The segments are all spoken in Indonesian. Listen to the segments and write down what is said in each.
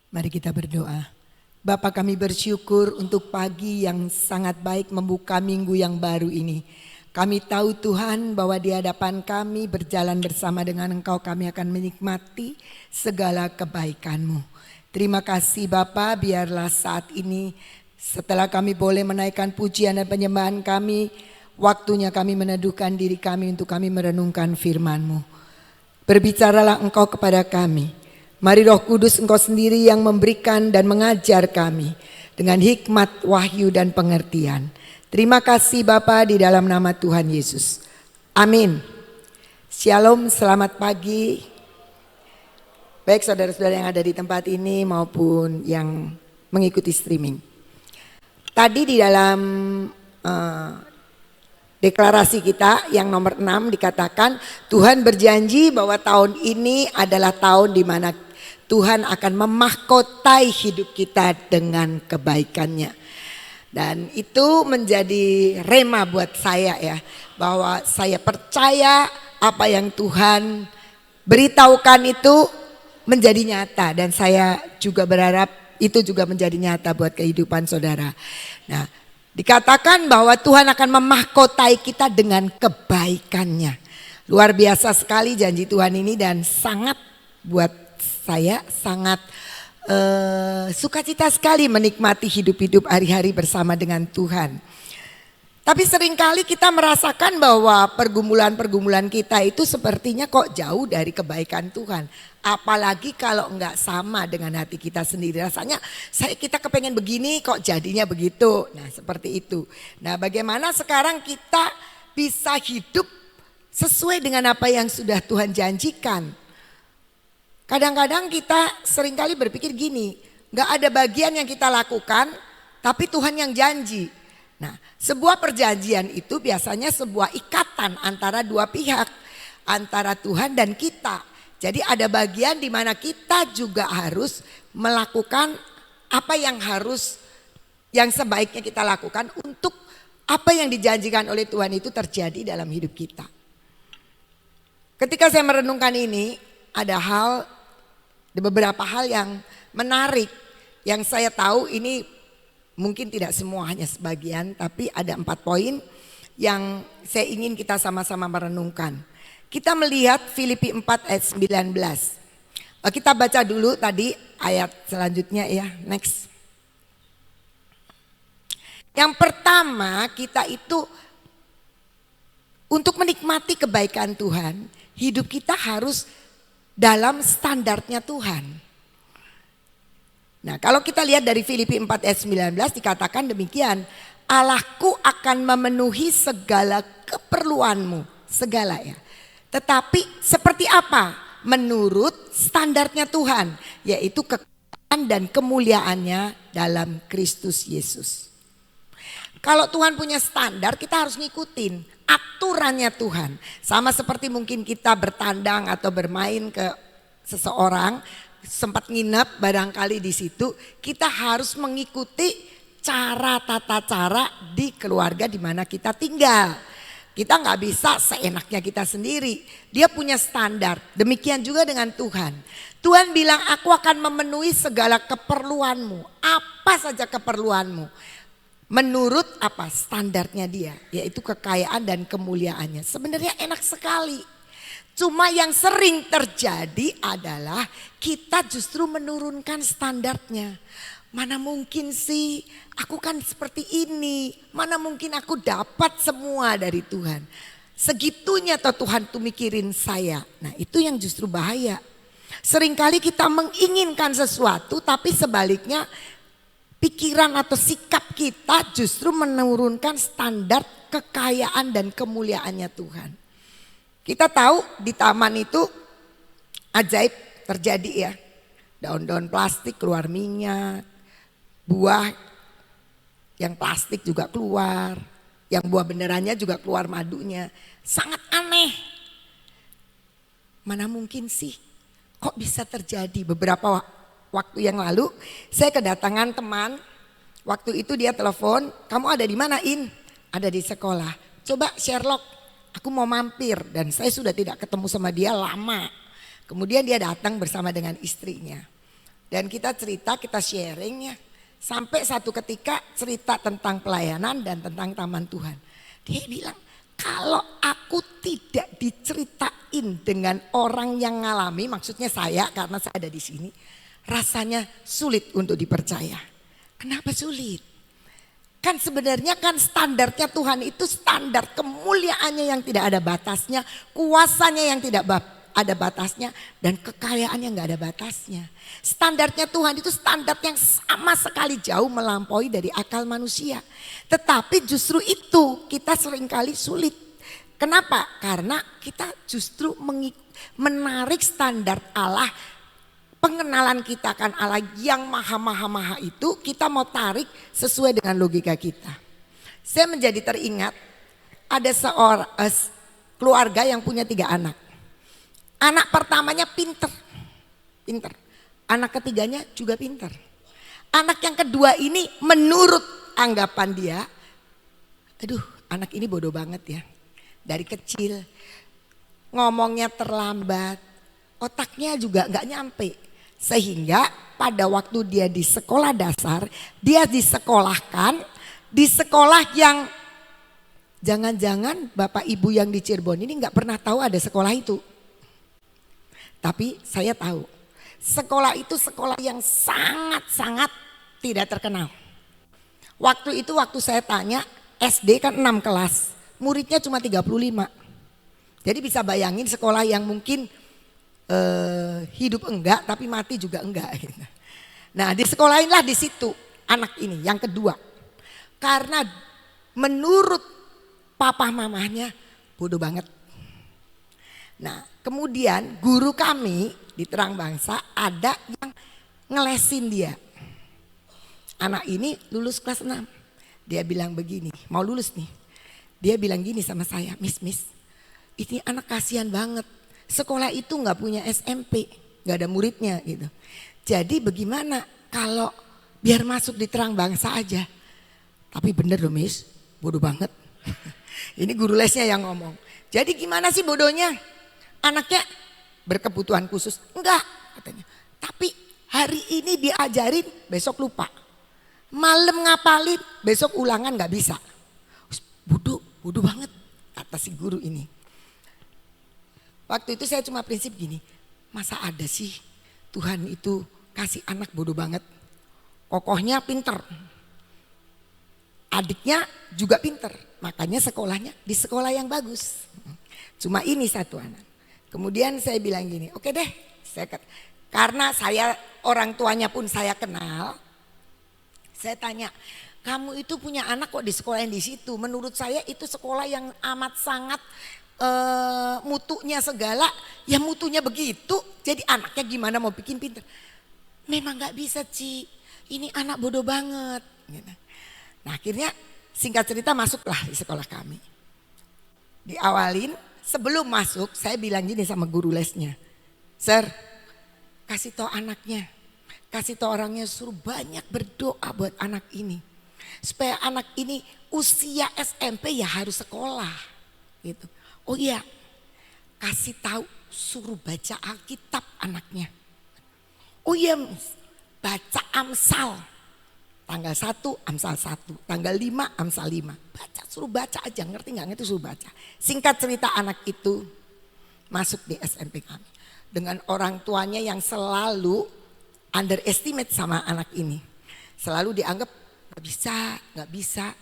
Mari kita berdoa. Bapa, kami bersyukur untuk pagi yang sangat baik membuka minggu yang baru ini. Kami tahu Tuhan bahwa di hadapan kami berjalan bersama dengan Engkau kami akan menikmati segala kebaikan-Mu. Terima kasih Bapa, biarlah saat ini setelah kami boleh menaikkan pujian dan penyembahan kami, waktunya kami meneduhkan diri kami untuk kami merenungkan firman-Mu. Berbicaralah Engkau kepada kami. Mari Roh Kudus Engkau sendiri yang memberikan dan mengajar kami dengan hikmat, wahyu dan pengertian. Terima kasih Bapa di dalam nama Tuhan Yesus. Amin. Shalom, selamat pagi. Baik saudara-saudara yang ada di tempat ini maupun yang mengikuti streaming. Tadi di dalam deklarasi kita yang nomor 6 dikatakan Tuhan berjanji bahwa tahun ini adalah tahun di mana Tuhan akan memahkotai hidup kita dengan kebaikannya. Dan itu menjadi rema buat saya ya. Bahwa saya percaya apa yang Tuhan beritahukan itu menjadi nyata. Dan saya juga berharap itu juga menjadi nyata buat kehidupan saudara. Nah, dikatakan bahwa Tuhan akan memahkotai kita dengan kebaikannya. Luar biasa sekali janji Tuhan ini dan sangat buat saya sangat sukacita sekali menikmati hidup-hidup hari-hari bersama dengan Tuhan. Tapi seringkali kita merasakan bahwa pergumulan-pergumulan kita itu sepertinya kok jauh dari kebaikan Tuhan. Apalagi kalau enggak sama dengan hati kita sendiri. Rasanya kita kepengen begini kok jadinya begitu. Nah seperti itu. Nah bagaimana sekarang kita bisa hidup sesuai dengan apa yang sudah Tuhan janjikan. Kadang-kadang kita seringkali berpikir gini, gak ada bagian yang kita lakukan tapi Tuhan yang janji. Nah sebuah perjanjian itu biasanya sebuah ikatan antara dua pihak, antara Tuhan dan kita. Jadi ada bagian di mana kita juga harus melakukan apa yang sebaiknya kita lakukan untuk apa yang dijanjikan oleh Tuhan itu terjadi dalam hidup kita. Ketika saya merenungkan ini ada beberapa hal yang menarik yang saya tahu ini mungkin tidak semua hanya sebagian tapi ada 4 poin yang saya ingin kita sama-sama merenungkan. Kita melihat Filipi 4 ayat 19. Kita baca dulu tadi ayat selanjutnya ya, next. Yang pertama kita itu untuk menikmati kebaikan Tuhan, hidup kita harus dalam standarnya Tuhan. Nah kalau kita lihat dari Filipi 4 ayat 19 dikatakan demikian. Allahku akan memenuhi segala keperluanmu. Segala ya. Tetapi seperti apa? Menurut standarnya Tuhan. Yaitu kekayaan dan kemuliaannya dalam Kristus Yesus. Kalau Tuhan punya standar kita harus ngikutin aturannya Tuhan. Sama seperti mungkin kita bertandang atau bermain ke seseorang, sempat nginep barangkali di situ, kita harus mengikuti tata cara di keluarga di mana kita tinggal. Kita nggak bisa seenaknya kita sendiri. Dia punya standar. Demikian juga dengan Tuhan. Tuhan bilang aku akan memenuhi segala keperluanmu. Apa saja keperluanmu. Menurut apa standarnya dia, yaitu kekayaan dan kemuliaannya. Sebenarnya enak sekali. Cuma yang sering terjadi adalah kita justru menurunkan standarnya. Mana mungkin sih aku kan seperti ini. Mana mungkin aku dapat semua dari Tuhan. Segitunya toh Tuhan tuh mikirin saya. Nah itu yang justru bahaya. Seringkali kita menginginkan sesuatu tapi sebaliknya pikiran atau sikap kita justru menurunkan standar kekayaan dan kemuliaannya Tuhan. Kita tahu di taman itu ajaib terjadi ya. Daun-daun plastik keluar minyak, buah yang plastik juga keluar, yang buah benerannya juga keluar madunya. Sangat aneh. Mana mungkin sih kok bisa terjadi? Beberapa waktu yang lalu saya kedatangan teman, waktu itu dia telepon, kamu ada di mana In? Ada di sekolah. Coba Sherlock, aku mau mampir dan saya sudah tidak ketemu sama dia lama. Kemudian dia datang bersama dengan istrinya. Dan kita cerita, kita sharing ya. Sampai satu ketika cerita tentang pelayanan dan tentang taman Tuhan. Dia bilang, kalau aku tidak diceritain dengan orang yang ngalami, maksudnya saya karena saya ada di sini, rasanya sulit untuk dipercaya. Kenapa sulit? Kan sebenarnya kan standarnya Tuhan itu standar kemuliaannya yang tidak ada batasnya, kuasanya yang tidak ada batasnya, dan kekayaannya nggak ada batasnya. Standarnya Tuhan itu standar yang sama sekali jauh melampaui dari akal manusia. Tetapi justru itu kita seringkali sulit. Kenapa? Karena kita justru menarik standar Allah. Pengenalan kita akan Allah yang maha itu kita mau tarik sesuai dengan logika kita. Saya menjadi teringat ada seorang keluarga yang punya 3 anak. Anak pertamanya pinter. Anak ketiganya juga pinter. Anak yang kedua ini menurut anggapan dia, aduh anak ini bodoh banget ya. Dari kecil ngomongnya terlambat, otaknya juga gak nyampe. Sehingga pada waktu dia di sekolah dasar, dia disekolahkan di sekolah yang jangan-jangan bapak ibu yang di Cirebon ini gak pernah tahu ada sekolah itu. Tapi saya tahu sekolah itu sekolah yang sangat-sangat tidak terkenal. Waktu itu waktu saya tanya SD kan 6 kelas, muridnya cuma 35. Jadi bisa bayangin sekolah yang mungkin hidup enggak tapi mati juga enggak. Nah disekolahinlah di situ anak ini yang kedua. Karena menurut papa mamanya bodoh banget. Nah kemudian guru kami di Terang Bangsa ada yang ngelesin dia. Anak ini lulus kelas 6. Dia bilang begini, mau lulus nih. Dia bilang gini sama saya, Miss, ini anak kasihan banget. Sekolah itu gak punya SMP, gak ada muridnya gitu. Jadi bagaimana kalau biar masuk di Terang Bangsa aja. Tapi bener loh Miss, bodoh banget. Ini guru lesnya yang ngomong. Jadi gimana sih bodohnya? Anaknya berkebutuhan khusus? Enggak katanya. Tapi hari ini diajarin besok lupa. Malam ngapalin besok ulangan gak bisa. Bodoh banget kata si guru ini. Waktu itu saya cuma prinsip gini, masa ada sih Tuhan itu kasih anak bodoh banget. Kokohnya pinter, adiknya juga pinter, makanya sekolahnya di sekolah yang bagus. Cuma ini satu anak. Kemudian saya bilang gini, oke deh, karena saya orang tuanya pun saya kenal, saya tanya, kamu itu punya anak kok di sekolah yang di situ? Menurut saya itu sekolah yang amat sangat mutunya segala, ya mutunya begitu. Jadi anaknya gimana mau bikin pintar? Memang nggak bisa Ci, ini anak bodoh banget. Nah akhirnya singkat cerita masuklah di sekolah kami. Diawalin sebelum masuk saya bilang gini sama guru lesnya, Sir kasih tau anaknya, kasih tau orangnya suruh banyak berdoa buat anak ini. Supaya anak ini usia SMP ya harus sekolah gitu. Oh iya, kasih tahu suruh baca Alkitab anaknya. Oh iya, baca Amsal. Tanggal 1 Amsal 1, tanggal 5 Amsal 5. Baca, suruh baca aja, ngerti gak ngerti suruh baca. Singkat cerita anak itu masuk di SMP kami. Dengan orang tuanya yang selalu underestimate sama anak ini. Selalu dianggap gak bisa.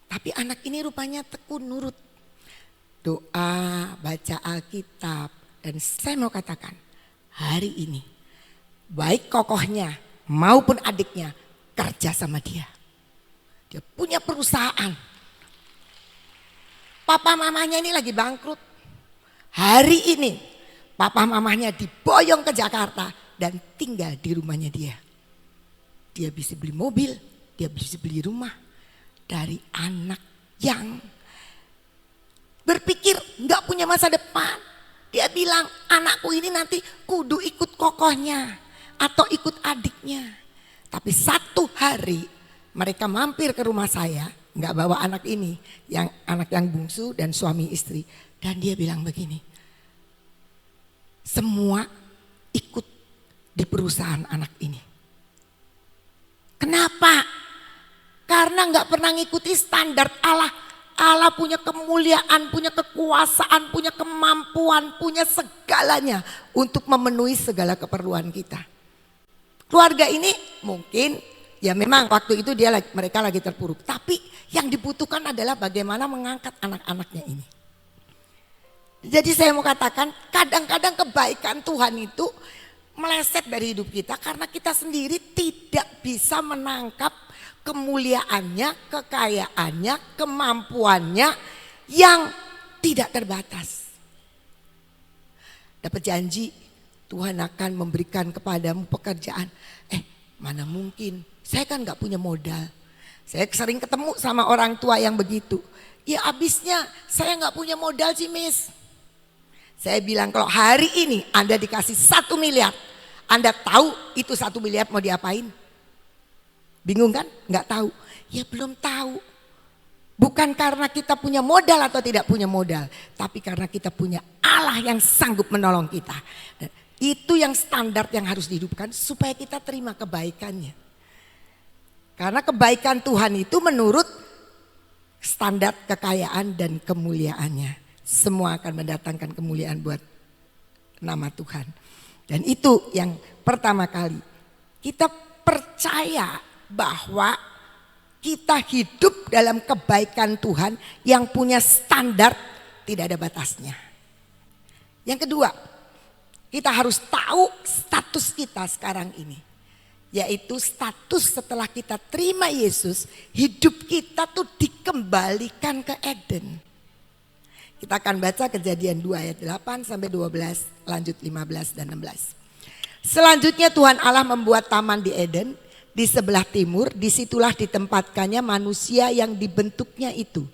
Tapi anak ini rupanya tekun nurut. Doa, baca Alkitab. Dan saya mau katakan hari ini baik kokohnya maupun adiknya kerja sama dia. Dia punya perusahaan. Papa mamanya ini lagi bangkrut. Hari ini papa mamanya diboyong ke Jakarta dan tinggal di rumahnya dia. Dia bisa beli mobil, dia bisa beli rumah dari anak yang berpikir nggak punya masa depan. Dia bilang anakku ini nanti kudu ikut kokohnya atau ikut adiknya. Tapi satu hari mereka mampir ke rumah saya, nggak bawa anak ini, yang anak yang bungsu dan suami istri. Dan dia bilang begini, semua ikut di perusahaan anak ini. Kenapa? Karena nggak pernah ngikuti standar Allah. Allah punya kemuliaan, punya kekuasaan, punya kemampuan, punya segalanya untuk memenuhi segala keperluan kita. Keluarga ini mungkin ya memang waktu itu mereka lagi terpuruk. Tapi yang dibutuhkan adalah bagaimana mengangkat anak-anaknya ini. Jadi saya mau katakan kadang-kadang kebaikan Tuhan itu meleset dari hidup kita karena kita sendiri tidak bisa menangkap kemuliaannya, kekayaannya, kemampuannya yang tidak terbatas. Dapat janji Tuhan akan memberikan kepadamu pekerjaan. Mana mungkin, saya kan gak punya modal. Saya sering ketemu sama orang tua yang begitu. Ya abisnya saya gak punya modal sih Miss. Saya bilang kalau hari ini Anda dikasih 1 miliar. Anda tahu itu 1 miliar mau diapain? Bingung kan? Nggak tahu. Ya belum tahu. Bukan karena kita punya modal atau tidak punya modal. Tapi karena kita punya Allah yang sanggup menolong kita. Dan itu yang standar yang harus dihidupkan supaya kita terima kebaikannya. Karena kebaikan Tuhan itu menurut standar kekayaan dan kemuliaannya. Semua akan mendatangkan kemuliaan buat nama Tuhan. Dan itu yang pertama kali. Kita percaya bahwa kita hidup dalam kebaikan Tuhan yang punya standar tidak ada batasnya. Yang kedua, kita harus tahu status kita sekarang ini. Yaitu status setelah kita terima Yesus, hidup kita tuh dikembalikan ke Eden. Kita akan baca Kejadian 2 ayat 8 sampai 12, lanjut 15 dan 16. Selanjutnya Tuhan Allah membuat taman di Eden. Di sebelah timur, disitulah ditempatkannya manusia yang dibentuknya itu.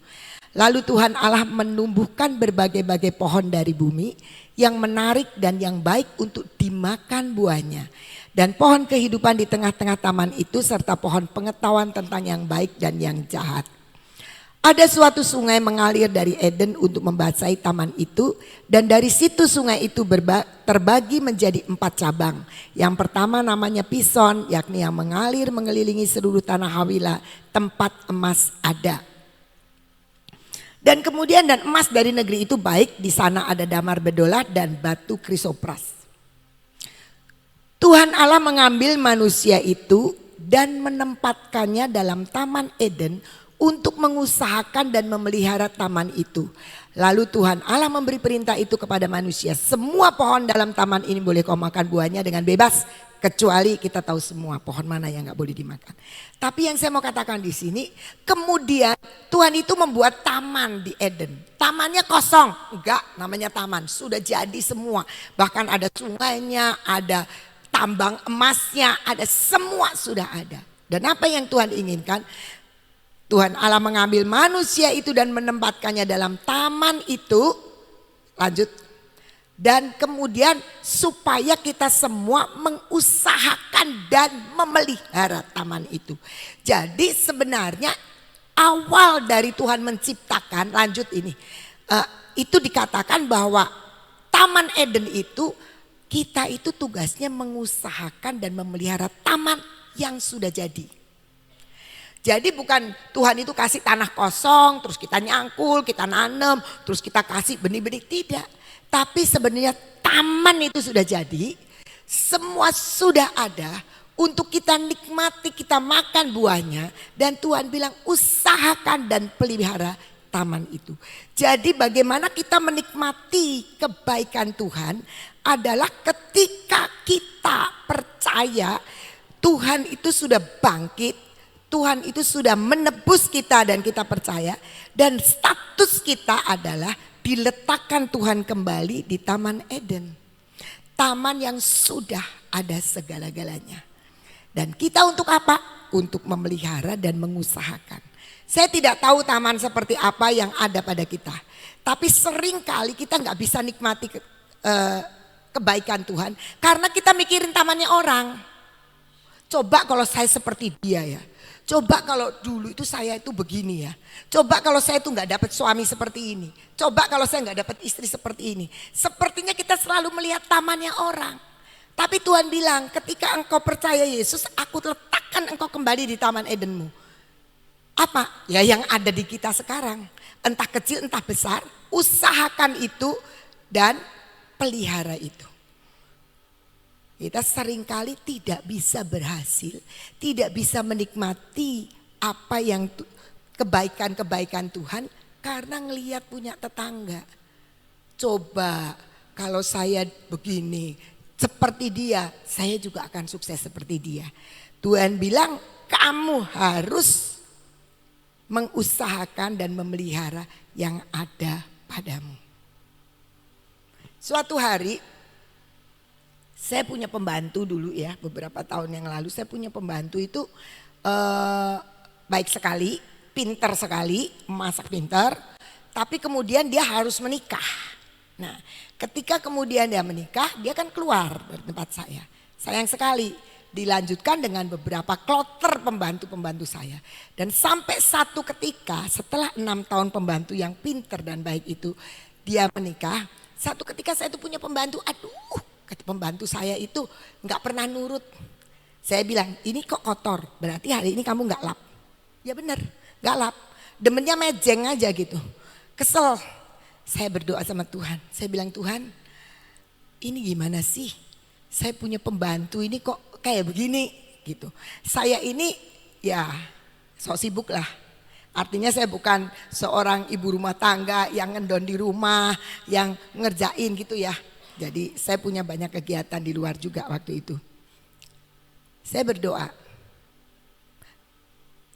Lalu Tuhan Allah menumbuhkan berbagai-bagai pohon dari bumi yang menarik dan yang baik untuk dimakan buahnya. Dan pohon kehidupan di tengah-tengah taman itu serta pohon pengetahuan tentang yang baik dan yang jahat. Ada suatu sungai mengalir dari Eden untuk membasahi taman itu. Dan dari situ sungai itu terbagi menjadi 4 cabang. Yang pertama namanya Pison, yakni yang mengalir mengelilingi seluruh tanah Hawila, tempat emas ada. Dan kemudian dan emas dari negeri itu baik, di sana ada damar bedolat dan batu krisopras. Tuhan Allah mengambil manusia itu dan menempatkannya dalam taman Eden untuk mengusahakan dan memelihara taman itu. Lalu Tuhan Allah memberi perintah itu kepada manusia. Semua pohon dalam taman ini boleh kau makan buahnya dengan bebas. Kecuali kita tahu semua pohon mana yang gak boleh dimakan. Tapi yang saya mau katakan di sini. Kemudian Tuhan itu membuat taman di Eden. Tamannya kosong. Enggak, namanya taman. Sudah jadi semua. Bahkan ada sungainya, ada tambang emasnya, ada semua sudah ada. Dan apa yang Tuhan inginkan? Tuhan Allah mengambil manusia itu dan menempatkannya dalam taman itu. Lanjut. Dan kemudian supaya kita semua mengusahakan dan memelihara taman itu. Jadi sebenarnya awal dari Tuhan menciptakan, lanjut ini. Itu dikatakan bahwa taman Eden itu kita itu tugasnya mengusahakan dan memelihara taman yang sudah jadi. Jadi bukan Tuhan itu kasih tanah kosong, terus kita nyangkul, kita nanam, terus kita kasih benih-benih, tidak. Tapi sebenarnya taman itu sudah jadi, semua sudah ada untuk kita nikmati, kita makan buahnya. Dan Tuhan bilang usahakan dan pelihara taman itu. Jadi bagaimana kita menikmati kebaikan Tuhan adalah ketika kita percaya Tuhan itu sudah bangkit. Tuhan itu sudah menebus kita dan kita percaya. Dan status kita adalah diletakkan Tuhan kembali di Taman Eden. Taman yang sudah ada segala-galanya. Dan kita untuk apa? Untuk memelihara dan mengusahakan. Saya tidak tahu taman seperti apa yang ada pada kita. Tapi sering kali kita gak bisa nikmati kebaikan Tuhan. Karena kita mikirin tamannya orang. Coba kalau saya seperti dia ya. Coba kalau dulu itu saya itu begini ya. Coba kalau saya itu gak dapat suami seperti ini. Coba kalau saya gak dapat istri seperti ini. Sepertinya kita selalu melihat tamannya orang. Tapi Tuhan bilang ketika engkau percaya Yesus, aku letakkan engkau kembali di Taman Edenmu. Apa? Ya yang ada di kita sekarang. Entah kecil entah besar, usahakan itu dan pelihara itu. Kita seringkali tidak bisa berhasil, tidak bisa menikmati apa yang kebaikan-kebaikan Tuhan karena ngelihat punya tetangga. Coba kalau saya begini, seperti dia, saya juga akan sukses seperti dia. Tuhan bilang kamu harus mengusahakan dan memelihara yang ada padamu. Suatu hari saya punya pembantu dulu ya, beberapa tahun yang lalu saya punya pembantu itu baik sekali, pintar sekali, masak pintar, tapi kemudian dia harus menikah. Nah, ketika kemudian dia menikah, dia kan keluar dari tempat saya. Sayang sekali, dilanjutkan dengan beberapa kloter pembantu-pembantu saya. Dan sampai satu ketika setelah 6 tahun pembantu yang pintar dan baik itu, dia menikah. Satu ketika saya itu punya pembantu, aduh, kata pembantu saya itu nggak pernah nurut. Saya bilang, ini kok kotor, berarti hari ini kamu nggak lap. Ya benar, nggak lap. Demennya mejeng aja gitu. Kesel. Saya berdoa sama Tuhan. Saya bilang, Tuhan, ini gimana sih? Saya punya pembantu ini kok kayak begini gitu. Saya ini ya sok sibuk lah. Artinya saya bukan seorang ibu rumah tangga yang ngendon di rumah, yang ngerjain gitu ya. Jadi saya punya banyak kegiatan di luar juga waktu itu. Saya berdoa.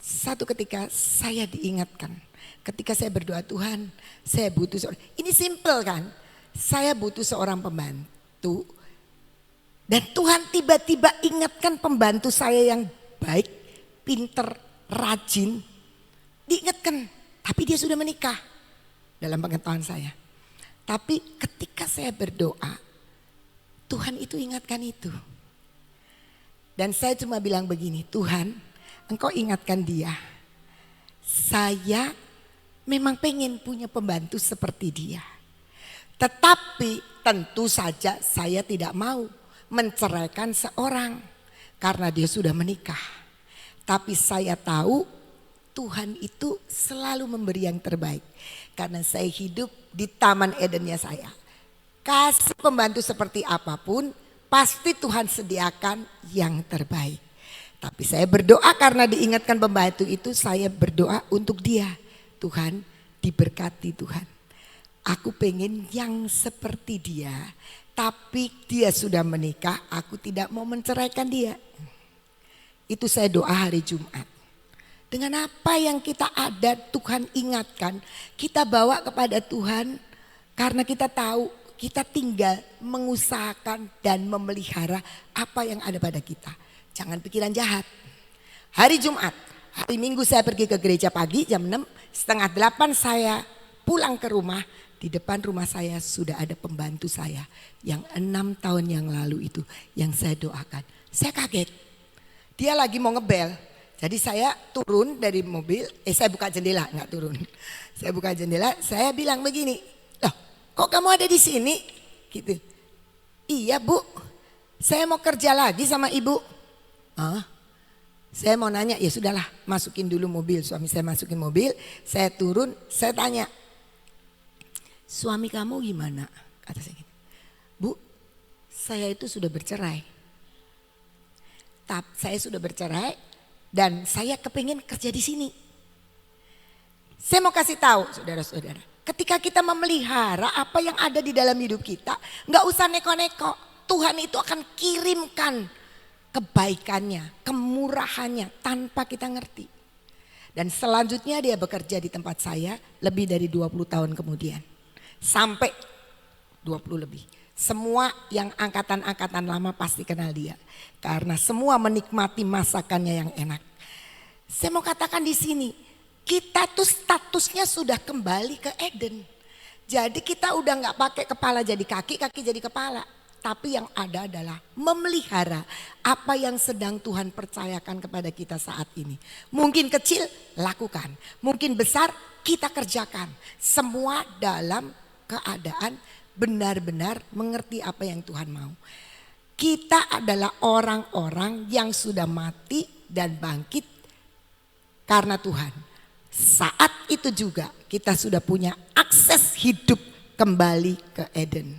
Satu ketika saya diingatkan. Ketika saya berdoa, Tuhan, saya butuh seorang. Ini simple kan? Saya butuh seorang pembantu. Dan Tuhan tiba-tiba ingatkan pembantu saya yang baik, pinter, rajin. Diingatkan, tapi dia sudah menikah. Dalam pengetahuan saya. Tapi ketika saya berdoa, Tuhan itu ingatkan itu. Dan saya cuma bilang begini, Tuhan, Engkau ingatkan dia. Saya memang pengen punya pembantu seperti dia. Tetapi tentu saja saya tidak mau menceraikan seorang karena dia sudah menikah. Tapi saya tahu Tuhan itu selalu memberi yang terbaik. Karena saya hidup di Taman Edennya saya. Kasih pembantu seperti apapun, pasti Tuhan sediakan yang terbaik. Tapi saya berdoa karena diingatkan pembantu itu, saya berdoa untuk dia. Tuhan, diberkati Tuhan. Aku pengen yang seperti dia, tapi dia sudah menikah, aku tidak mau menceraikan dia. Itu saya doa hari Jumat. Dengan apa yang kita ada Tuhan ingatkan, kita bawa kepada Tuhan karena kita tahu kita tinggal mengusahakan dan memelihara apa yang ada pada kita. Jangan pikiran jahat. Hari Jumat, hari Minggu saya pergi ke gereja pagi jam 6, setengah 8 saya pulang ke rumah. Di depan rumah saya sudah ada pembantu saya yang 6 tahun yang lalu itu yang saya doakan. Saya kaget, dia lagi mau ngebel. Jadi saya turun dari mobil, saya buka jendela, enggak turun. Saya buka jendela, saya bilang begini, loh kok kamu ada di sini? Gitu. Iya Bu, saya mau kerja lagi sama ibu. Saya mau nanya, ya sudahlah masukin dulu mobil. Suami saya masukin mobil, saya turun, saya tanya, suami kamu gimana? Kata saya gitu. Bu, saya itu sudah bercerai. Saya sudah bercerai dan saya kepingin kerja di sini. Saya mau kasih tahu saudara-saudara, ketika kita memelihara apa yang ada di dalam hidup kita, nggak usah neko-neko. Tuhan itu akan kirimkan kebaikannya, kemurahannya tanpa kita ngerti. Dan selanjutnya dia bekerja di tempat saya lebih dari 20 tahun kemudian. Sampai 20 lebih. Semua yang angkatan-angkatan lama pasti kenal dia. Karena semua menikmati masakannya yang enak. Saya mau katakan di sini, kita tuh statusnya sudah kembali ke Eden. Jadi kita udah gak pakai kepala jadi kaki, kaki jadi kepala. Tapi yang ada adalah memelihara apa yang sedang Tuhan percayakan kepada kita saat ini. Mungkin kecil, lakukan. Mungkin besar, kita kerjakan. Semua dalam keadaan benar-benar mengerti apa yang Tuhan mau. Kita adalah orang-orang yang sudah mati dan bangkit karena Tuhan. Saat itu juga kita sudah punya akses hidup kembali ke Eden.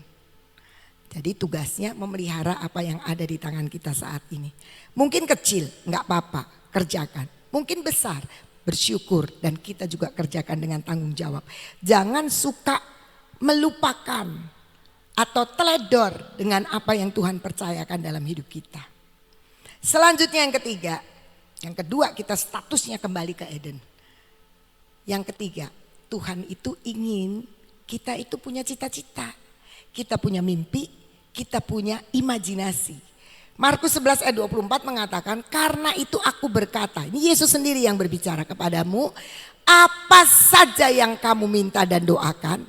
Jadi tugasnya memelihara apa yang ada di tangan kita saat ini. Mungkin kecil, nggak apa-apa, kerjakan. Mungkin besar, bersyukur dan kita juga kerjakan dengan tanggung jawab. Jangan suka melupakan atau teledor dengan apa yang Tuhan percayakan dalam hidup kita. Selanjutnya yang ketiga, yang kedua kita statusnya kembali ke Eden. Yang ketiga, Tuhan itu ingin kita itu punya cita-cita. Kita punya mimpi, kita punya imajinasi. Markus 11 ayat 24 mengatakan, karena itu aku berkata, ini Yesus sendiri yang berbicara kepadamu, apa saja yang kamu minta dan doakan,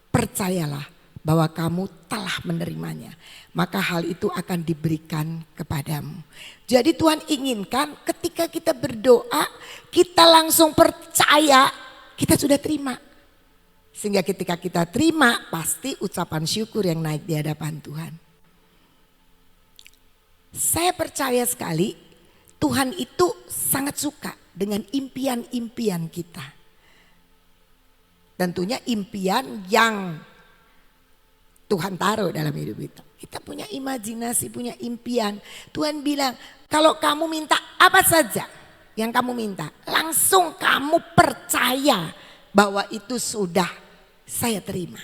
percayalah bahwa kamu telah menerimanya. Maka hal itu akan diberikan kepadamu. Jadi Tuhan inginkan ketika kita berdoa, kita langsung percaya kita sudah terima. Sehingga ketika kita terima, pasti ucapan syukur yang naik di hadapan Tuhan. Saya percaya sekali Tuhan itu sangat suka dengan impian-impian kita. Tentunya impian yang Tuhan taruh dalam hidup kita. Kita punya imajinasi, punya impian. Tuhan bilang, kalau kamu minta apa saja yang kamu minta, langsung kamu percaya bahwa itu sudah saya terima.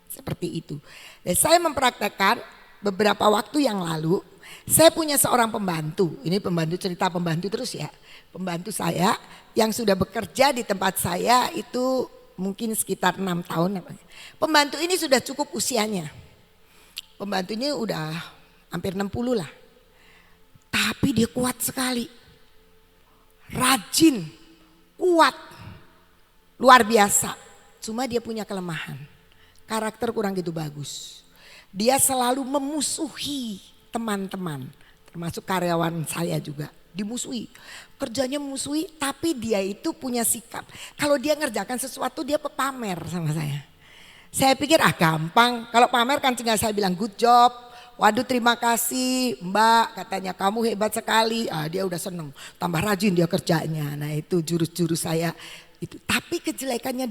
Seperti itu. Dan saya mempraktekkan beberapa waktu yang lalu, saya punya seorang pembantu. Ini pembantu, cerita pembantu terus ya. Pembantu saya yang sudah bekerja di tempat saya itu mungkin sekitar 6 tahun. Pembantu ini sudah cukup usianya. Pembantu ini udah hampir 60 lah. Tapi dia kuat sekali. Rajin, kuat, luar biasa. Cuma dia punya kelemahan. Karakter kurang gitu bagus. Dia selalu memusuhi teman-teman. Termasuk karyawan saya juga. Dimusuhi. Kerjanya memusuhi tapi dia itu punya sikap. Kalau dia ngerjakan sesuatu dia pamer sama saya. Saya pikir gampang. Kalau pamer kan tinggal saya bilang good job. Waduh terima kasih Mbak, katanya kamu hebat sekali. Dia udah seneng. Tambah rajin dia kerjanya. Nah itu jurus-jurus saya. Itu. Tapi kejelekannya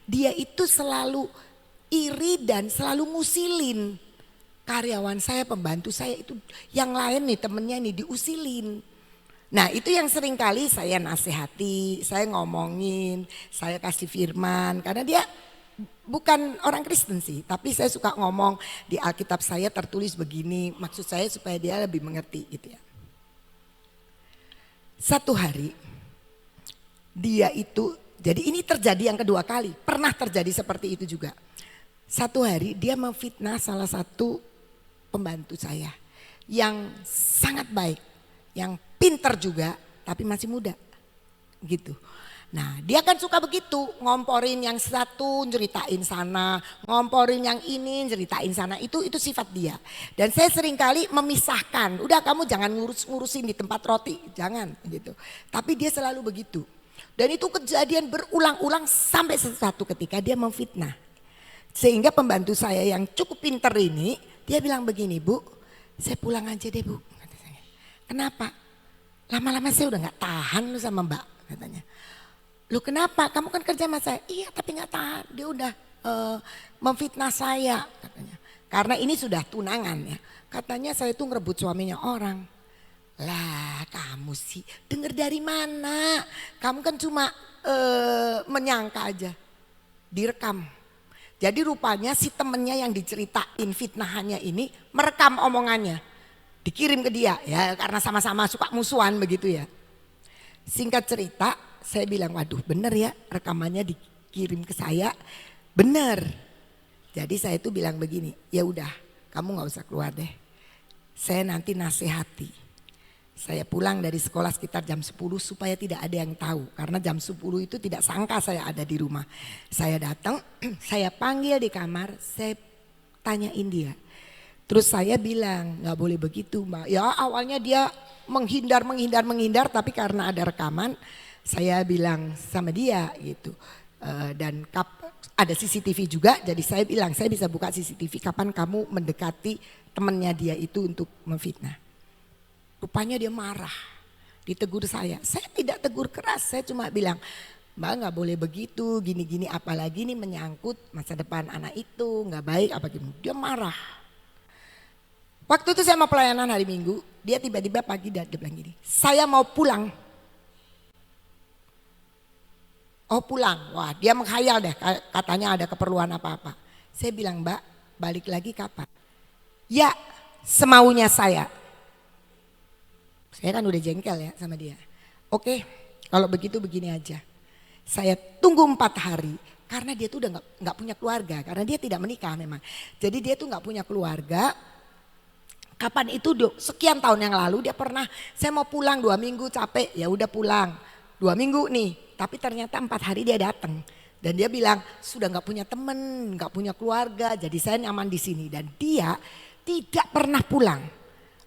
dia itu selalu iri dan selalu ngusilin karyawan saya, pembantu saya itu, yang lain nih temennya nih diusilin. Nah itu yang sering kali saya nasihati, saya ngomongin, saya kasih firman karena dia bukan orang Kristen sih, tapi saya suka ngomong di Alkitab saya tertulis begini, maksud saya supaya dia lebih mengerti gitu ya. Satu hari dia itu, jadi ini terjadi yang kedua kali, pernah terjadi seperti itu juga. Satu hari dia memfitnah salah satu pembantu saya yang sangat baik, yang pintar juga tapi masih muda gitu. Nah dia kan suka begitu, ngomporin yang satu ceritain sana, ngomporin yang ini ceritain sana, itu sifat dia. Dan saya sering kali memisahkan, udah kamu jangan ngurusin di tempat roti, jangan gitu. Tapi dia selalu begitu. Dan itu kejadian berulang-ulang sampai sesuatu ketika dia memfitnah. Sehingga pembantu saya yang cukup pintar ini, dia bilang begini, Bu, saya pulang aja deh Bu. Kata saya. Kenapa? Lama-lama saya udah gak tahan lu sama Mbak, katanya. Lu kenapa? Kamu kan kerja sama saya. Iya tapi gak tahan, dia udah memfitnah saya, katanya. Karena ini sudah tunangan ya. Katanya saya tuh ngerebut suaminya orang. Lah kamu sih dengar dari mana? Kamu kan cuma menyangka aja. Direkam. Jadi rupanya si temennya yang diceritain fitnahannya ini merekam omongannya. Dikirim ke dia ya karena sama-sama suka musuhan begitu ya. Singkat cerita saya bilang waduh bener ya rekamannya dikirim ke saya. Bener. Jadi saya tuh bilang begini, ya udah kamu gak usah keluar deh. Saya nanti nasihati. Saya pulang dari sekolah sekitar jam 10 supaya tidak ada yang tahu. Karena jam 10 itu tidak sangka saya ada di rumah. Saya datang, saya panggil di kamar, saya tanyain dia. Terus saya bilang gak boleh begitu Mbak. Ya awalnya dia menghindar tapi karena ada rekaman saya bilang sama dia gitu. Dan ada CCTV juga, jadi saya bilang saya bisa buka CCTV kapan kamu mendekati temannya dia itu untuk memfitnah. Rupanya dia marah, ditegur saya tidak tegur keras, saya cuma bilang, Mbak nggak boleh begitu, gini-gini, apalagi ini menyangkut masa depan anak itu, nggak baik apa gitu. Dia marah. Waktu itu saya mau pelayanan hari Minggu, dia tiba-tiba pagi dia bilang gini, saya mau pulang. Oh pulang, wah dia menghayal deh, katanya ada keperluan apa-apa. Saya bilang, Mbak balik lagi kapan? Ya semaunya saya. Saya kan udah jengkel ya sama dia. Oke, kalau begitu begini aja. Saya tunggu 4 hari karena dia tuh udah nggak punya keluarga, karena dia tidak menikah memang. Jadi dia tuh nggak punya keluarga. Kapan itu sekian tahun yang lalu dia pernah, saya mau pulang 2 minggu capek, ya udah pulang 2 minggu nih. Tapi ternyata 4 hari dia datang dan dia bilang sudah nggak punya temen, nggak punya keluarga, jadi saya nyaman di sini. Dan dia tidak pernah pulang.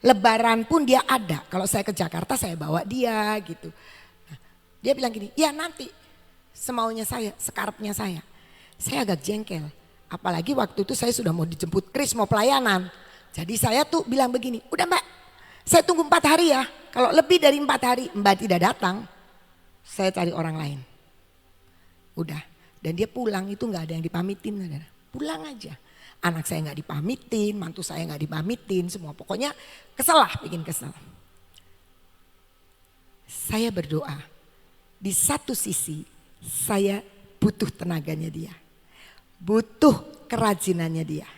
Lebaran pun dia ada. Kalau saya ke Jakarta saya bawa dia gitu. Nah, dia bilang gini, ya nanti semaunya saya, sekarapnya saya. Saya agak jengkel. Apalagi waktu itu saya sudah mau dijemput Kris mau pelayanan. Jadi saya tuh bilang begini, udah Mbak saya tunggu 4 hari ya. Kalau lebih dari 4 hari Mbak tidak datang, saya cari orang lain. Udah, dan dia pulang itu nggak ada yang dipamitin, pulang aja. Anak saya nggak dipamitin, mantu saya nggak dipamitin, semua pokoknya kesel lah, bikin kesel. Saya berdoa, di satu sisi saya butuh tenaganya dia, butuh kerajinannya dia,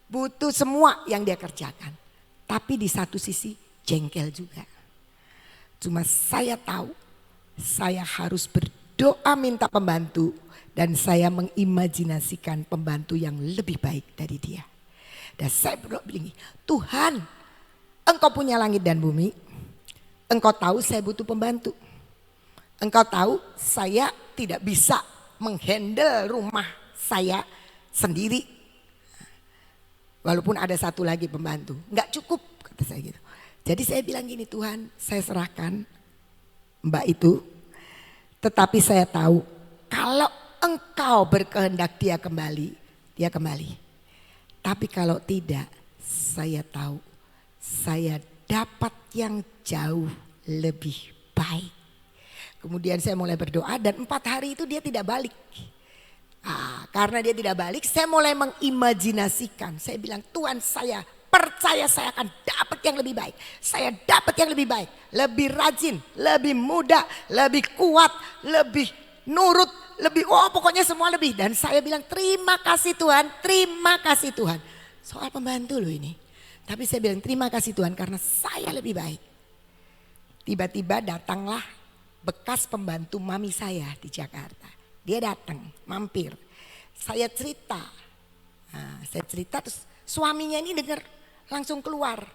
butuh semua yang dia kerjakan. Tapi di satu sisi jengkel juga. Cuma saya tahu saya harus berdoa minta pembantu dan saya mengimajinasikan pembantu yang lebih baik dari dia. Dan saya berdoa begini, Tuhan Engkau punya langit dan bumi, Engkau tahu saya butuh pembantu. Engkau tahu saya tidak bisa menghandle rumah saya sendiri. Walaupun ada satu lagi pembantu, nggak cukup kata saya gitu. Jadi saya bilang gini, Tuhan saya serahkan Mbak itu, tetapi saya tahu kalau Engkau berkehendak dia kembali, dia kembali. Tapi kalau tidak, saya tahu saya dapat yang jauh lebih baik. Kemudian saya mulai berdoa dan 4 hari itu dia tidak balik. Karena dia tidak balik, saya mulai mengimajinasikan. Saya bilang, Tuhan saya percaya saya akan dapat yang lebih baik. Saya dapat yang lebih baik, lebih rajin, lebih muda, lebih kuat, lebih nurut, lebih pokoknya semua lebih. Dan saya bilang terima kasih Tuhan, terima kasih Tuhan. Soal pembantu loh ini. Tapi saya bilang terima kasih Tuhan karena saya lebih baik. Tiba-tiba datanglah bekas pembantu mami saya di Jakarta. Dia datang, mampir. Saya cerita. Terus suaminya ini dengar langsung keluar.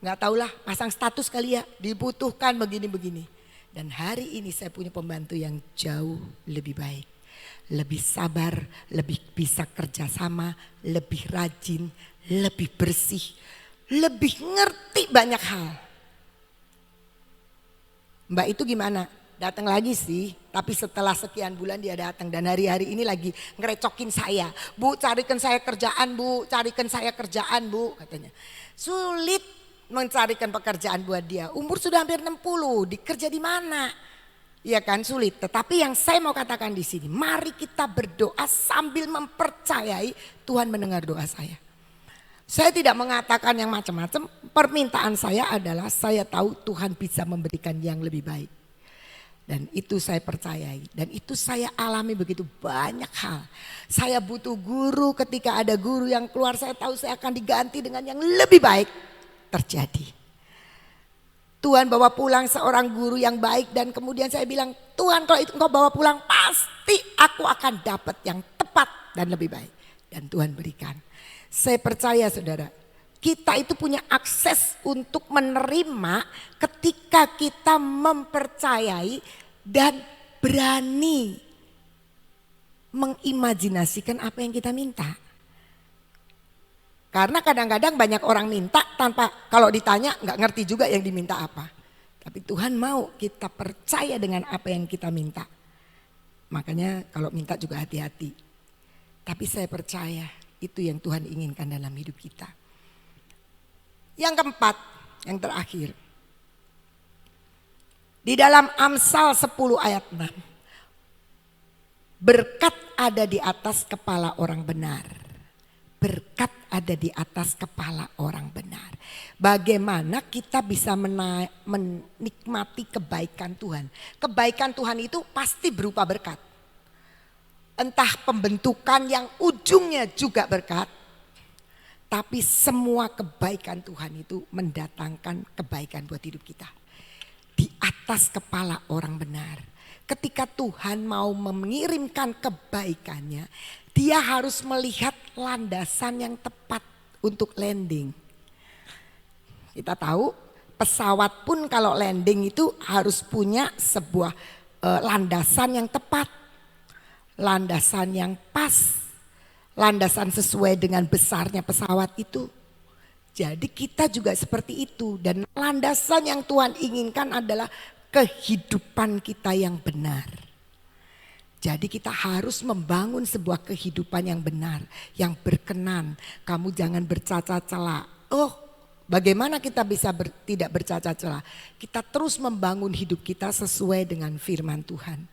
Nggak tahulah pasang status kali ya, dibutuhkan begini-begini. Dan hari ini saya punya pembantu yang jauh lebih baik. Lebih sabar, lebih bisa kerjasama, lebih rajin, lebih bersih, lebih ngerti banyak hal. Mbak itu gimana? Datang lagi sih, tapi setelah sekian bulan dia datang dan hari-hari ini lagi ngerecokin saya. Bu carikan saya kerjaan bu, carikan saya kerjaan bu katanya. Sulit mencarikan pekerjaan buat dia, umur sudah hampir 60, dikerja di mana? Ya kan sulit, tetapi yang saya mau katakan di sini, mari kita berdoa sambil mempercayai Tuhan mendengar doa saya. Saya tidak mengatakan yang macam-macam, permintaan saya adalah saya tahu Tuhan bisa memberikan yang lebih baik. Dan itu saya percayai dan itu saya alami begitu banyak hal. Saya butuh guru, ketika ada guru yang keluar saya tahu saya akan diganti dengan yang lebih baik. Terjadi. Tuhan bawa pulang seorang guru yang baik dan kemudian saya bilang Tuhan kalau itu engkau bawa pulang pasti aku akan dapat yang tepat dan lebih baik. Dan Tuhan berikan. Saya percaya saudara, kita itu punya akses untuk menerima ketika kita mempercayai dan berani mengimajinasikan apa yang kita minta. Karena kadang-kadang banyak orang minta tanpa kalau ditanya nggak ngerti juga yang diminta apa. Tapi Tuhan mau kita percaya dengan apa yang kita minta. Makanya kalau minta juga hati-hati. Tapi saya percaya itu yang Tuhan inginkan dalam hidup kita. Yang keempat, yang terakhir. Di dalam Amsal 10 ayat 6. Berkat ada di atas kepala orang benar. Berkat ada di atas kepala orang benar. Bagaimana kita bisa menikmati kebaikan Tuhan. Kebaikan Tuhan itu pasti berupa berkat. Entah pembentukan yang ujungnya juga berkat. Tapi semua kebaikan Tuhan itu mendatangkan kebaikan buat hidup kita. Di atas kepala orang benar. Ketika Tuhan mau mengirimkan kebaikannya, dia harus melihat landasan yang tepat untuk landing. Kita tahu pesawat pun kalau landing itu harus punya sebuah landasan yang tepat. Landasan yang pas. Landasan sesuai dengan besarnya pesawat itu. Jadi kita juga seperti itu. Dan landasan yang Tuhan inginkan adalah kehidupan kita yang benar. Jadi kita harus membangun sebuah kehidupan yang benar. Yang berkenan. Kamu jangan bercacat celah. Oh, bagaimana kita bisa tidak bercacat celah? Kita terus membangun hidup kita sesuai dengan firman Tuhan.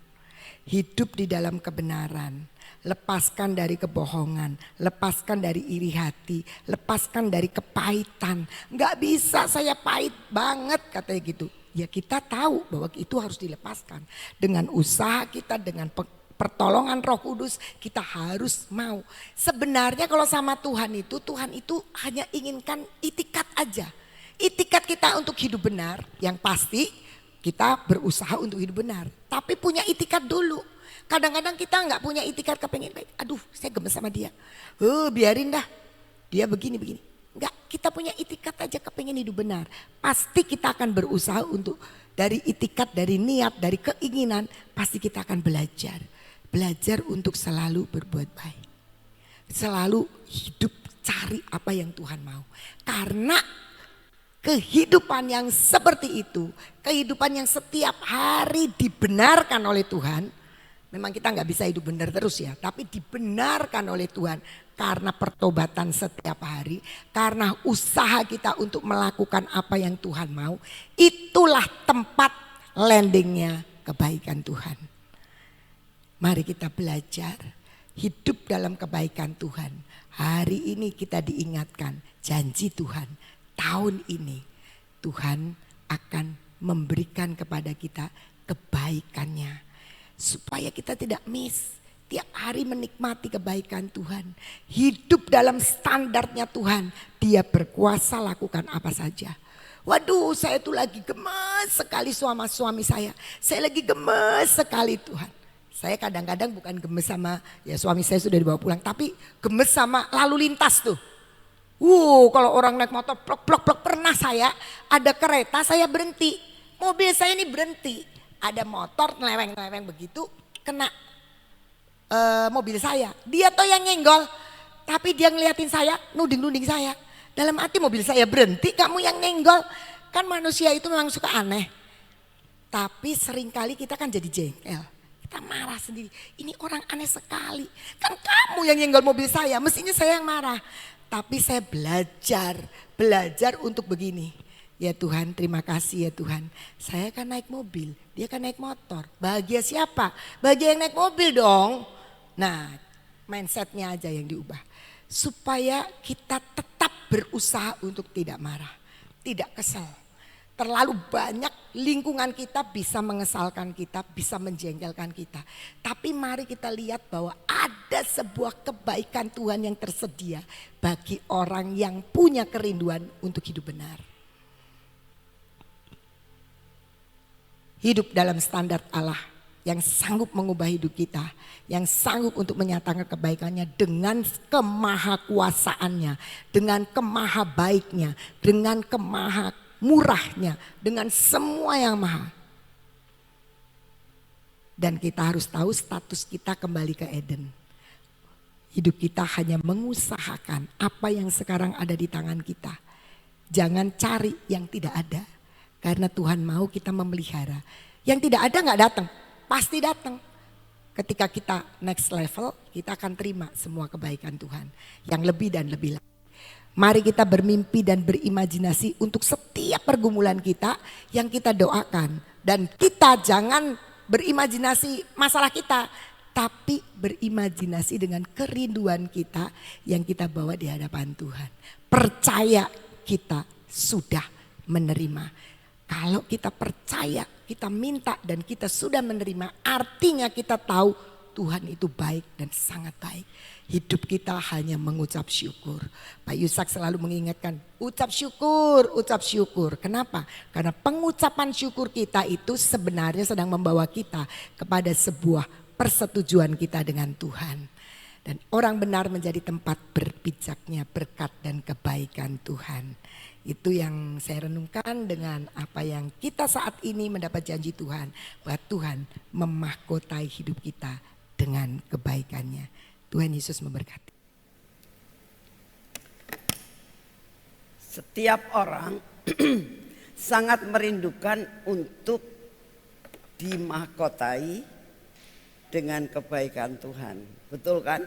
Hidup di dalam kebenaran. Lepaskan dari kebohongan, lepaskan dari iri hati, lepaskan dari kepahitan. Gak bisa, saya pahit banget katanya gitu. Ya kita tahu bahwa itu harus dilepaskan. Dengan usaha kita, dengan pertolongan Roh Kudus kita harus mau. Sebenarnya kalau sama Tuhan itu hanya inginkan itikat aja. Itikat kita untuk hidup benar, yang pasti kita berusaha untuk hidup benar. Tapi punya itikat dulu. Kadang-kadang kita nggak punya itikat kepengen baik. Aduh, saya gemes sama dia. Biarin dah. Dia begini-begini. Enggak, kita punya itikat aja kepengen hidup benar. Pasti kita akan berusaha untuk dari itikat, dari niat, dari keinginan. Pasti kita akan belajar. Belajar untuk selalu berbuat baik. Selalu hidup cari apa yang Tuhan mau. Karena kehidupan yang seperti itu. Kehidupan yang setiap hari dibenarkan oleh Tuhan. Memang kita nggak bisa hidup benar terus ya, tapi dibenarkan oleh Tuhan karena pertobatan setiap hari, karena usaha kita untuk melakukan apa yang Tuhan mau, itulah tempat landingnya kebaikan Tuhan. Mari kita belajar hidup dalam kebaikan Tuhan. Hari ini kita diingatkan janji Tuhan, tahun ini Tuhan akan memberikan kepada kita kebaikannya. Supaya kita tidak miss, tiap hari menikmati kebaikan Tuhan. Hidup dalam standarnya Tuhan, Dia berkuasa lakukan apa saja. Waduh, saya tuh lagi gemes sekali sama suami saya. Saya lagi gemes sekali Tuhan. Saya kadang-kadang bukan gemes sama, ya suami saya sudah dibawa pulang. Tapi gemes sama lalu lintas tuh. Kalau orang naik motor plok-plok pernah saya ada kereta saya berhenti. Mobil saya ini berhenti. Ada motor neleweng-neleweng begitu kena mobil saya. Dia tuh yang nyenggol. Tapi dia ngeliatin saya, nuding-nuding saya. Dalam hati mobil saya berhenti, kamu yang nyenggol. Kan manusia itu memang suka aneh. Tapi seringkali kita kan jadi jengkel. Kita marah sendiri. Ini orang aneh sekali. Kan kamu yang nyenggol mobil saya, mestinya saya yang marah. Tapi saya belajar untuk begini. Ya Tuhan, terima kasih ya Tuhan. Saya kan naik mobil, dia kan naik motor. Bahagia siapa? Bahagia yang naik mobil dong. Nah, mindsetnya aja yang diubah. Supaya kita tetap berusaha untuk tidak marah, tidak kesal. Terlalu banyak lingkungan kita bisa mengesalkan kita, bisa menjengkelkan kita. Tapi mari kita lihat bahwa ada sebuah kebaikan Tuhan yang tersedia bagi orang yang punya kerinduan untuk hidup benar. Hidup dalam standar Allah yang sanggup mengubah hidup kita. Yang sanggup untuk menyatakan kebaikannya dengan kemahakuasaannya. Dengan kemahabaiknya. Dengan kemahamurahnya. Dengan semua yang maha. Dan kita harus tahu status kita kembali ke Eden. Hidup kita hanya mengusahakan apa yang sekarang ada di tangan kita. Jangan cari yang tidak ada. Karena Tuhan mau kita memelihara. Yang tidak ada gak datang, pasti datang. ketika kita next level, kita akan terima semua kebaikan Tuhan yang lebih dan lebih lagi. Mari kita bermimpi dan berimajinasi untuk setiap pergumulan kita yang kita doakan. Dan kita jangan berimajinasi masalah kita, tapi berimajinasi dengan kerinduan kita yang kita bawa di hadapan Tuhan. Percaya kita sudah menerima. Kalau kita percaya, kita minta dan kita sudah menerima, artinya kita tahu Tuhan itu baik dan sangat baik. Hidup kita hanya mengucap syukur. Pak Yusak selalu mengingatkan, ucap syukur, ucap syukur. Kenapa? Karena pengucapan syukur kita itu sebenarnya sedang membawa kita kepada sebuah persetujuan kita dengan Tuhan. Dan orang benar menjadi tempat berpijaknya berkat dan kebaikan Tuhan. Itu yang saya renungkan dengan apa yang kita saat ini mendapat janji Tuhan. Bahwa Tuhan memahkotai hidup kita dengan kebaikannya. Tuhan Yesus memberkati. Setiap orang sangat merindukan untuk dimahkotai dengan kebaikan Tuhan. Betul kan?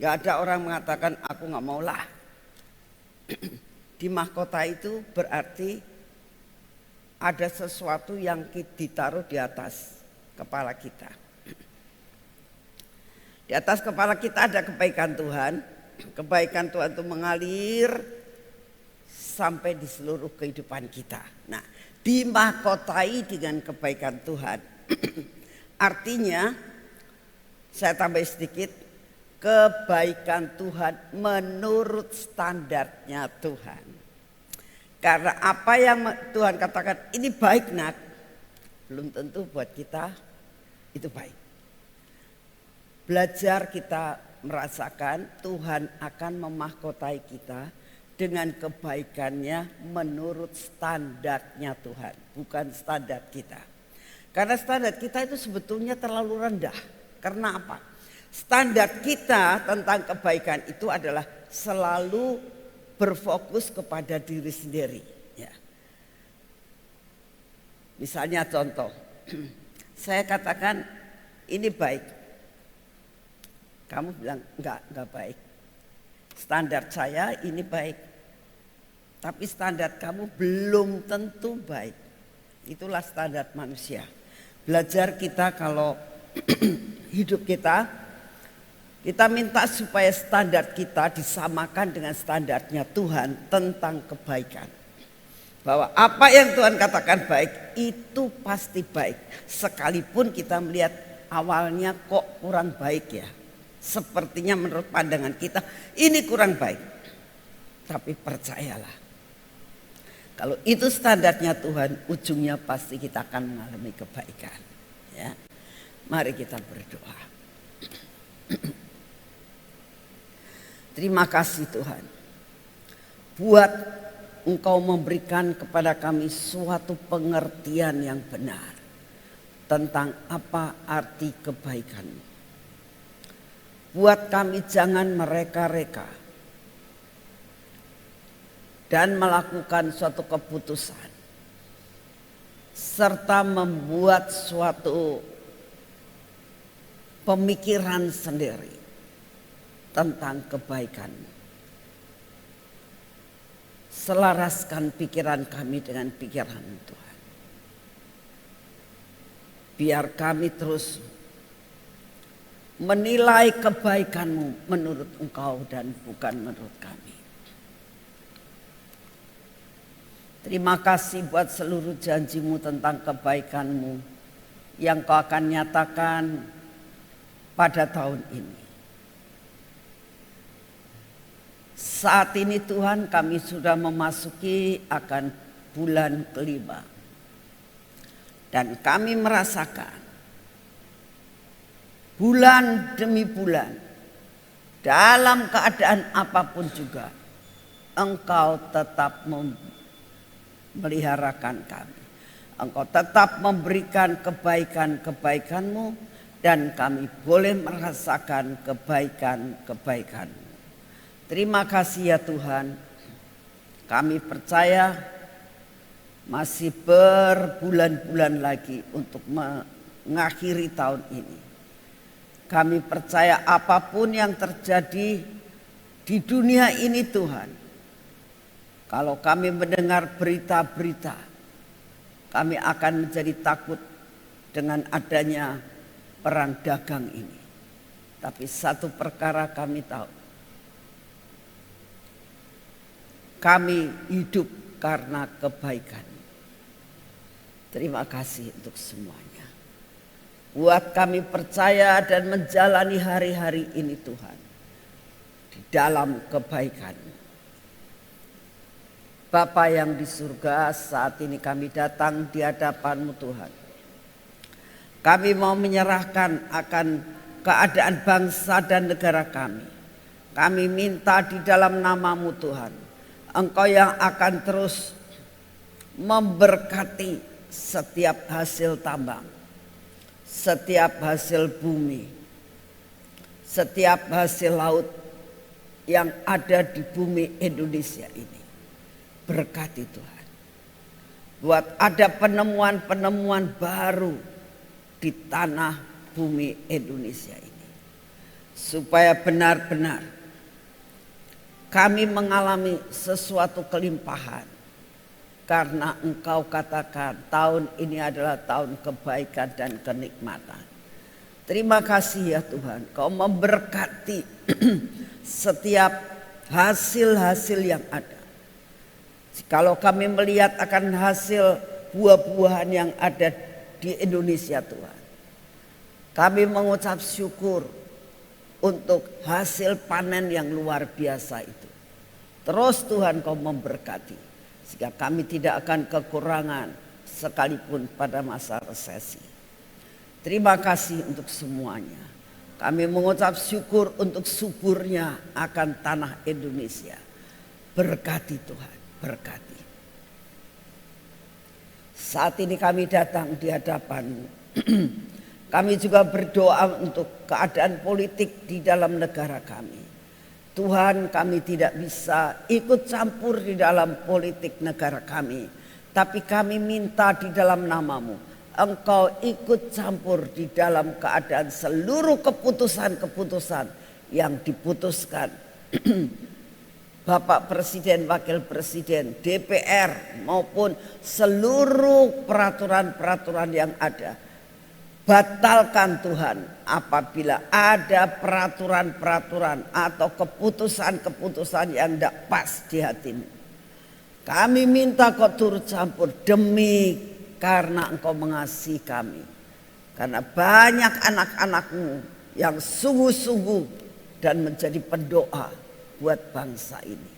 Gak ada orang mengatakan aku gak maulah. Dimahkotai itu berarti ada sesuatu yang ditaruh di atas kepala kita. Di atas kepala kita ada kebaikan Tuhan. Kebaikan Tuhan itu mengalir sampai di seluruh kehidupan kita. Nah, dimahkotai dengan kebaikan Tuhan. Artinya, saya tambah sedikit, kebaikan Tuhan menurut standarnya Tuhan. Karena apa yang Tuhan katakan ini baik nak, belum tentu buat kita itu baik. Belajar kita merasakan Tuhan akan memahkotai kita dengan kebaikannya menurut standarnya Tuhan, bukan standar kita. Karena standar kita itu sebetulnya terlalu rendah. Karena apa? Standar kita tentang kebaikan itu adalah selalu berfokus kepada diri sendiri. Ya. Misalnya contoh, saya katakan ini baik. Kamu bilang enggak baik. Standar saya ini baik. Tapi standar kamu belum tentu baik. Itulah standar manusia. Belajar kita kalau hidup kita minta supaya standar kita disamakan dengan standarnya Tuhan tentang kebaikan. Bahwa apa yang Tuhan katakan baik itu pasti baik. Sekalipun kita melihat awalnya kok kurang baik ya. Sepertinya menurut pandangan kita ini kurang baik. Tapi percayalah, kalau itu standarnya Tuhan, ujungnya pasti kita akan mengalami kebaikan. Ya, mari kita berdoa. Terima kasih Tuhan, buat Engkau memberikan kepada kami suatu pengertian yang benar tentang apa arti kebaikan-Mu. Buat kami jangan mereka-reka dan melakukan suatu keputusan serta membuat suatu pemikiran sendiri tentang kebaikan. Selaraskan pikiran kami dengan pikiran Tuhan. Biar kami terus menilai kebaikan-Mu menurut Engkau dan bukan menurut kami. Terima kasih buat seluruh janji-Mu tentang kebaikan-Mu yang Kau akan nyatakan pada tahun ini. Saat ini Tuhan kami sudah memasuki akan bulan kelima. Dan kami merasakan bulan demi bulan, dalam keadaan apapun juga, Engkau tetap memeliharakan kami. Engkau tetap memberikan kebaikan-kebaikan-Mu dan kami boleh merasakan kebaikan-kebaikan-Mu. Terima kasih ya Tuhan, kami percaya masih berbulan-bulan lagi untuk mengakhiri tahun ini. Kami percaya apapun yang terjadi di dunia ini Tuhan, kalau kami mendengar berita-berita, kami akan menjadi takut dengan adanya perang dagang ini. Tapi satu perkara kami tahu, kami hidup karena kebaikan. Terima kasih untuk semuanya. Buat kami percaya dan menjalani hari-hari ini Tuhan, di dalam kebaikan. Bapa yang di surga, saat ini kami datang di hadapan-Mu Tuhan. Kami mau menyerahkan akan keadaan bangsa dan negara kami. Kami minta di dalam nama-Mu Tuhan, Engkau yang akan terus memberkati setiap hasil tambang, setiap hasil bumi, setiap hasil laut yang ada di bumi Indonesia ini. Berkati Tuhan. Buat ada penemuan-penemuan baru di tanah bumi Indonesia ini. Supaya benar-benar kami mengalami sesuatu kelimpahan. Karena Engkau katakan tahun ini adalah tahun kebaikan dan kenikmatan. Terima kasih ya Tuhan, Kau memberkati setiap hasil-hasil yang ada. Kalau kami melihat akan hasil buah-buahan yang ada di Indonesia Tuhan, kami mengucap syukur untuk hasil panen yang luar biasa itu. Terus Tuhan Kau memberkati, sehingga kami tidak akan kekurangan sekalipun pada masa resesi. Terima kasih untuk semuanya. Kami mengucap syukur untuk suburnya akan tanah Indonesia. Berkati Tuhan, berkati. Saat ini kami datang di hadapan-Mu. Kami juga berdoa untuk keadaan politik di dalam negara kami. Tuhan, kami tidak bisa ikut campur di dalam politik negara kami. Tapi kami minta di dalam nama-Mu, Engkau ikut campur di dalam keadaan seluruh keputusan-keputusan yang diputuskan Bapak Presiden, Wakil Presiden, DPR maupun seluruh peraturan-peraturan yang ada. Batalkan Tuhan apabila ada peraturan-peraturan atau keputusan-keputusan yang tidak pas di hati-Mu. Kami minta Kau turut campur demi karena Engkau mengasihi kami. Karena banyak anak-anak-Mu yang sungguh-sungguh dan menjadi pendoa buat bangsa ini.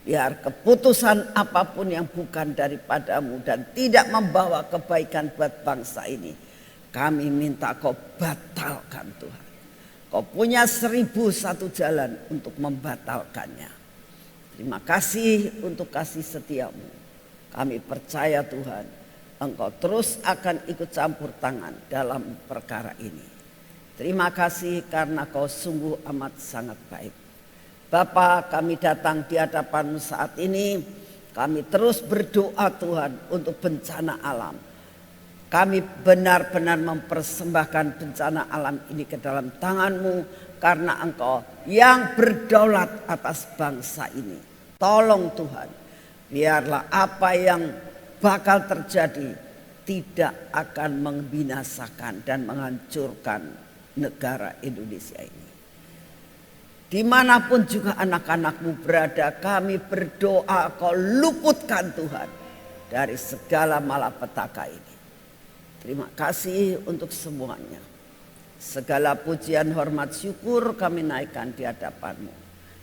Biar keputusan apapun yang bukan daripada-Mu dan tidak membawa kebaikan buat bangsa ini, kami minta Kau batalkan Tuhan. Kau punya 1001 jalan untuk membatalkannya. Terima kasih untuk kasih setia-Mu. Kami percaya Tuhan, Engkau terus akan ikut campur tangan dalam perkara ini. Terima kasih karena Kau sungguh amat sangat baik. Bapa, kami datang di hadapan-Mu saat ini. Kami terus berdoa Tuhan untuk bencana alam. Kami benar-benar mempersembahkan bencana alam ini ke dalam tangan-Mu. Karena Engkau yang berdaulat atas bangsa ini. Tolong Tuhan, biarlah apa yang bakal terjadi tidak akan membinasakan dan menghancurkan negara Indonesia ini. Dimanapun juga anak-anak-Mu berada, kami berdoa Kau luputkan Tuhan dari segala malapetaka ini. Terima kasih untuk semuanya. Segala pujian, hormat, syukur kami naikkan di hadapan-Mu.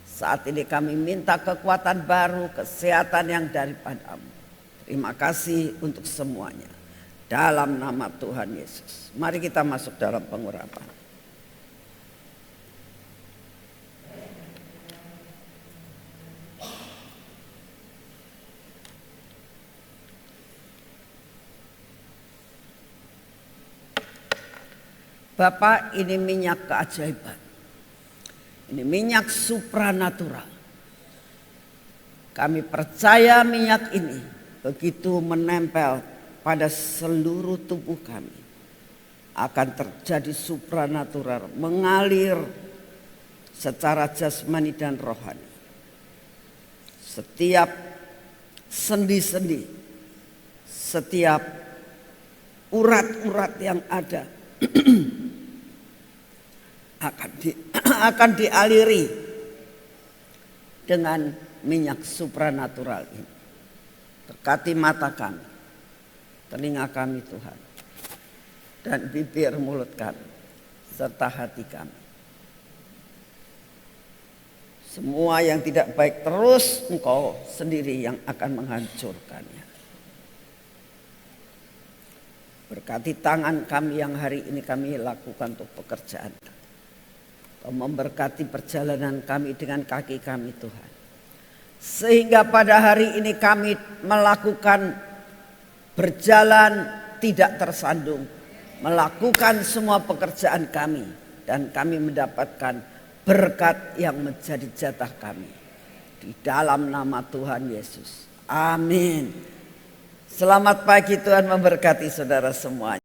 Saat ini kami minta kekuatan baru, kesehatan yang daripada-Mu. Terima kasih untuk semuanya. Dalam nama Tuhan Yesus. Mari kita masuk dalam pengurapan. Bapak, ini minyak keajaiban. Ini minyak supranatural. Kami percaya minyak ini begitu menempel pada seluruh tubuh kami. akan terjadi supranatural, mengalir secara jasmani dan rohani. Setiap sendi-sendi, setiap urat-urat yang ada akan dialiri dengan minyak supranatural ini. Berkati mata kami, telinga kami Tuhan, dan bibir mulut kami, serta hati kami. Semua yang tidak baik terus Engkau sendiri yang akan menghancurkannya. Berkati tangan kami yang hari ini kami lakukan untuk pekerjaan. Kau memberkati perjalanan kami dengan kaki kami Tuhan. Sehingga pada hari ini kami melakukan berjalan tidak tersandung. Melakukan semua pekerjaan kami. Dan kami mendapatkan berkat yang menjadi jatah kami. Di dalam nama Tuhan Yesus. Amin. Selamat pagi, Tuhan memberkati saudara semuanya.